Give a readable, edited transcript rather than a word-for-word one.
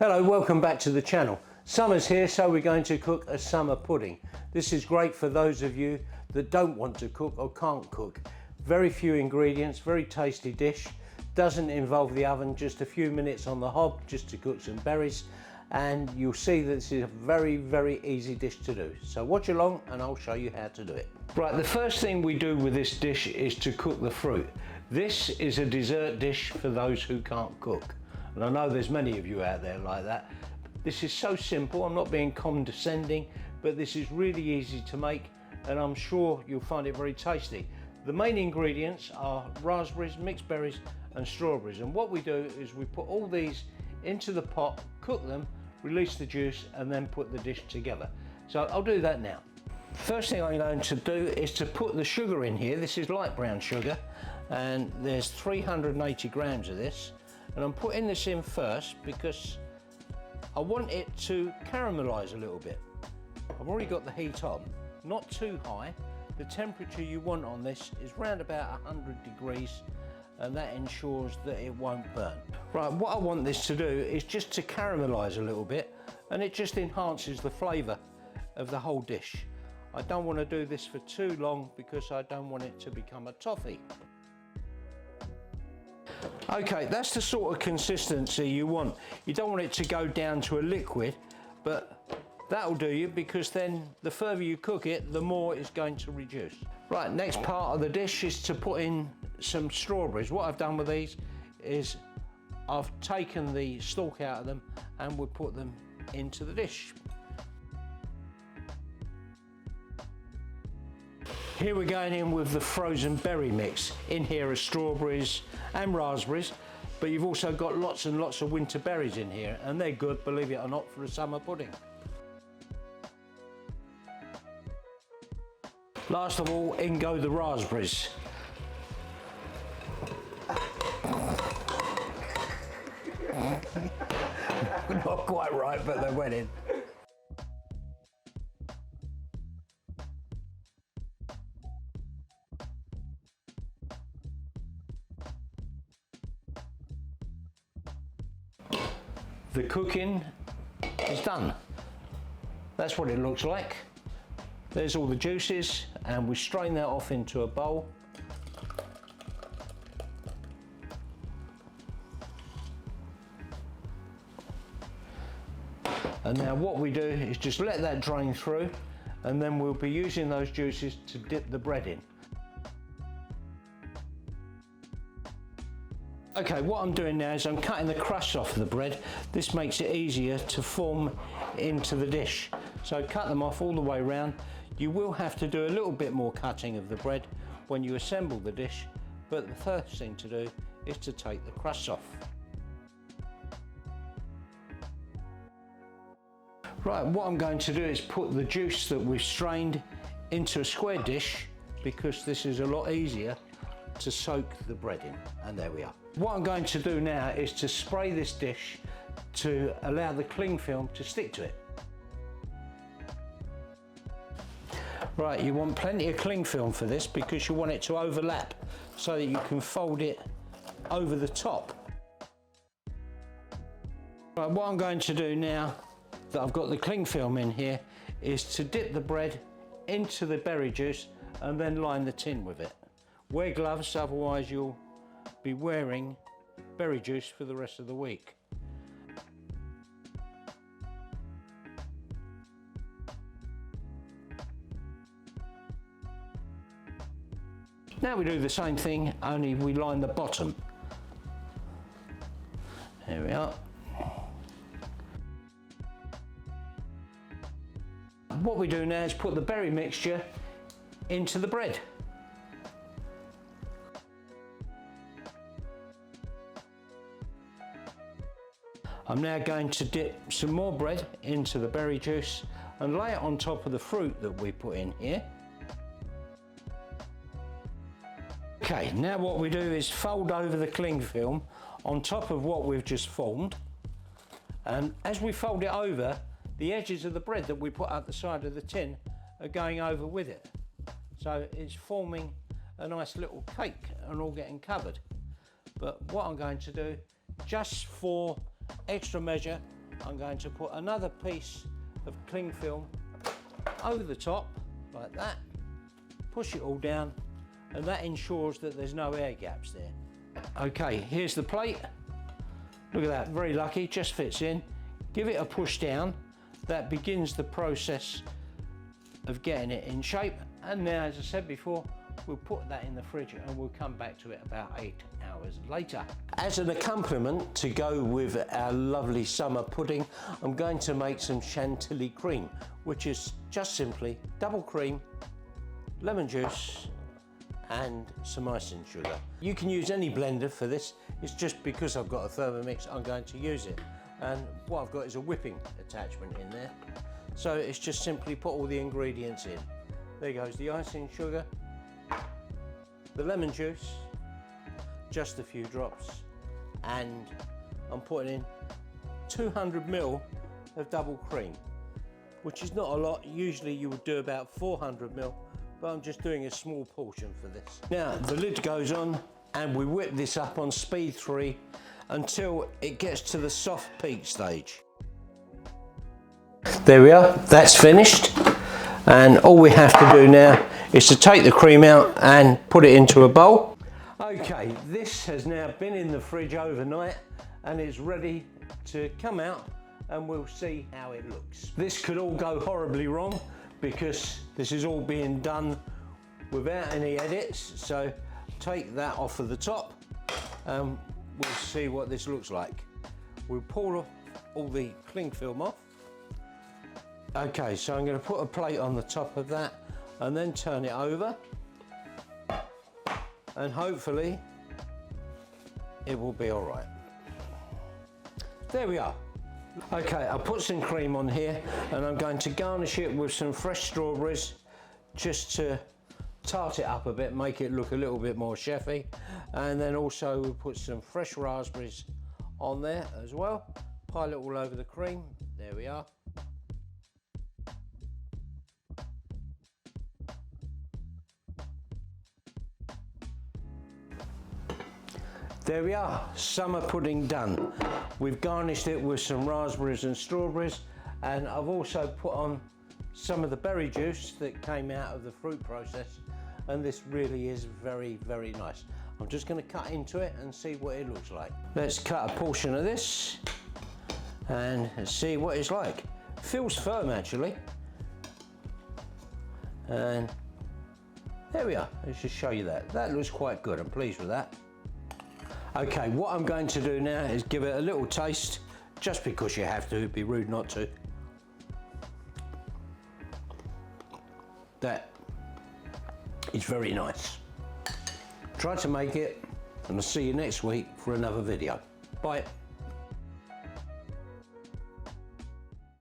Hello, welcome back to the channel. Summer's here, so we're going to cook a summer pudding. This is great for those of you that don't want to cook or can't cook. Very few ingredients, very tasty dish. Doesn't involve the oven, just a few minutes on the hob just to cook some berries. And you'll see that this is a very, very easy dish to do. So watch along and I'll show you how to do it. Right, the first thing we do with this dish is to cook the fruit. This is a dessert dish for those who can't cook. And I know there's many of you out there like that. This is so simple, I'm not being condescending, but this is really easy to make and I'm sure you'll find it very tasty. The main ingredients are raspberries, mixed berries and strawberries. And what we do is we put all these into the pot, cook them, release the juice and then put the dish together. So I'll do that now. First thing I'm going to do is to put the sugar in here. This is light brown sugar and there's 380 grams of this. And I'm putting this in first because I want it to caramelise a little bit. I've already got the heat on, not too high. The temperature you want on this is round about 100 degrees and that ensures that it won't burn. Right, what I want this to do is just to caramelise a little bit and it just enhances the flavour of the whole dish. I don't want to do this for too long because I don't want it to become a toffee. Okay, that's the sort of consistency you want. You don't want it to go down to a liquid, but that'll do you because then the further you cook it, the more it's going to reduce. Right, next part of the dish is to put in some strawberries. What I've done with these is I've taken the stalk out of them and we'll put them into the dish. Here we're going in with the frozen berry mix. In here are strawberries and raspberries, but you've also got lots and lots of winter berries in here, and they're good, believe it or not, for a summer pudding. Last of all, in go the raspberries. Not quite right, but they went in. The cooking is done. That's what it looks like. There's all the juices and we strain that off into a bowl. And now what we do is just let that drain through and then we'll be using those juices to dip the bread in. Okay, what I'm doing now is I'm cutting the crust off the bread. This makes it easier to form into the dish. So cut them off all the way around. You will have to do a little bit more cutting of the bread when you assemble the dish, but the first thing to do is to take the crust off. Right, what I'm going to do is put the juice that we've strained into a square dish because this is a lot easier to soak the bread in, and there we are. What I'm going to do now is to spray this dish to allow the cling film to stick to it. Right, you want plenty of cling film for this because you want it to overlap so that you can fold it over the top. Right, what I'm going to do now that I've got the cling film in here is to dip the bread into the berry juice and then line the tin with it. Wear gloves, otherwise you'll be wearing berry juice for the rest of the week. Now we do the same thing, only we line the bottom. There we are. What we do now is put the berry mixture into the bread. I'm now going to dip some more bread into the berry juice and lay it on top of the fruit that we put in here. Okay, now what we do is fold over the cling film on top of what we've just formed, and as we fold it over, the edges of the bread that we put up the side of the tin are going over with it. So it's forming a nice little cake and all getting covered. But what I'm going to do, just for extra measure, I'm going to put another piece of cling film over the top like that, push it all down, and that ensures that there's no air gaps there. Okay, here's the plate. Look at that, very lucky, just fits in. Give it a push down. That begins the process of getting it in shape. And now, as I said before, we'll put that in the fridge and we'll come back to it about 8 hours later. As an accompaniment to go with our lovely summer pudding, I'm going to make some Chantilly cream, which is just simply double cream, lemon juice, and some icing sugar. You can use any blender for this. It's just because I've got a Thermomix, I'm going to use it. And what I've got is a whipping attachment in there. So it's just simply put all the ingredients in. There goes the icing sugar, the lemon juice, just a few drops, and I'm putting in 200 ml of double cream, which is not a lot. Usually you would do about 400 ml, but I'm just doing a small portion for this. Now the lid goes on and we whip this up on speed 3 until it gets to the soft peak stage. There we are, that's finished. And all we have to do now is to take the cream out and put it into a bowl. Okay, this has now been in the fridge overnight and it's ready to come out, and we'll see how it looks. This could all go horribly wrong because this is all being done without any edits. So take that off of the top and we'll see what this looks like. We'll pull all the cling film off. Okay, so I'm going to put a plate on the top of that and then turn it over, and hopefully it will be all right. There we are. Okay, I'll put some cream on here and I'm going to garnish it with some fresh strawberries just to tart it up a bit, make it look a little bit more chefy. And then also we'll put some fresh raspberries on there as well. Pile it all over the cream. There we are. There we are, summer pudding done. We've garnished it with some raspberries and strawberries, and I've also put on some of the berry juice that came out of the fruit process, and this really is very, very nice. I'm just going to cut into it and see what it looks like. Let's cut a portion of this and see what it's like. Feels firm actually. And there we are, let's just show you that. That looks quite good, I'm pleased with that. Okay, what I'm going to do now is give it a little taste, just because you have to, it'd be rude not to. That is very nice. Try to make it, and I'll see you next week for another video. Bye.